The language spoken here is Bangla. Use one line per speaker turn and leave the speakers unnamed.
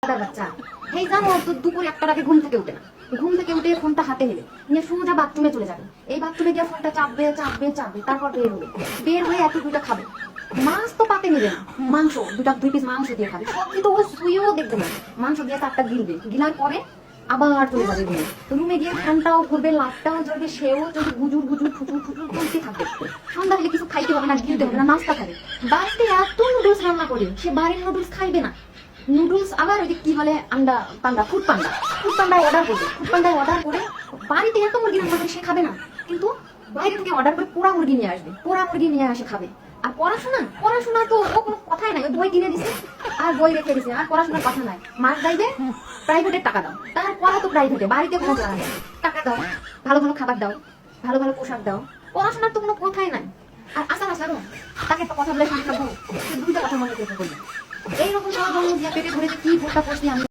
বাচ্চা এই জানো তো দুপুরে একটার আগে ঘুম থেকে উঠে না, ঘুম থেকে উঠে ফোনটা হাতে নেবে নিয়ে সোজা বাথরুমে চলে যাবে। এই বাথরুমে গিয়ে ফোনটা চাপবে চাপবে চাপবে, তারপর বের হবে, বের হয়ে এত দুইটা খাবে। মাছ তো পাতে নেবে না, মাংস দুই পিস মাংস দিয়ে খাবে। সবজি তো ও শুয়েও দেখবে না, মাংস দিয়ে চারটা গিলবে, গিলার পরে আবার চলে যাবে রুমে। রুমে গিয়ে ফ্যানটাও ঘুরবে, লাইটটাও জ্বলবে, সেও চলবে, গুজুর গুজুর ফুচুর ফুচুর চলতে থাকবে। সন্ধ্যা হলে কিছু খাইতে হবে না, গিলতে হবে না, নাস্তা খাবে। বাড়িতে এত নুডলস রান্না করে সে বাড়ির নুডলস খাইবে না। নুডলস আবার ওই যে কি বলে আন্ডা পান্ডা, ফুড পান্ডা, ফুড পান্ডায় অর্ডার করবে, ফুড পান্ডায় অর্ডার করে বাড়িতে এত মুরগি রান্না করে সে খাবে না, কিন্তু বাইরে থেকে অর্ডার করে পোড়া মুরগি নিয়ে আসবে, পোড়া মুরগি নিয়ে আসে খাবে। আর পড়াশোনা, পড়াশোনা তো ও কোনো কথাই নাই, বই কিনে দিছে আর বই রেখে দিছে, আর পড়াশোনার কথা নাই। মাস যাইবে প্রাইভেটের টাকা দাও, তার পড়া তো প্রাইভেটে, বাড়িতে কোনো জানা নেই। টাকা দাও, ভালো ভালো খাবার দাও, ভালো ভালো পোশাক দাও, পড়াশোনার তো কোনো কথাই নাই। আর আসার আসারও তাকে একটা কথা বলে শান্তি থাকবো, দুইটা কথা মনে করতে বলবে। এইরকম সব জন্ম দিয়ে পেটে ধরে যে কি ভোটটা করছি আমি।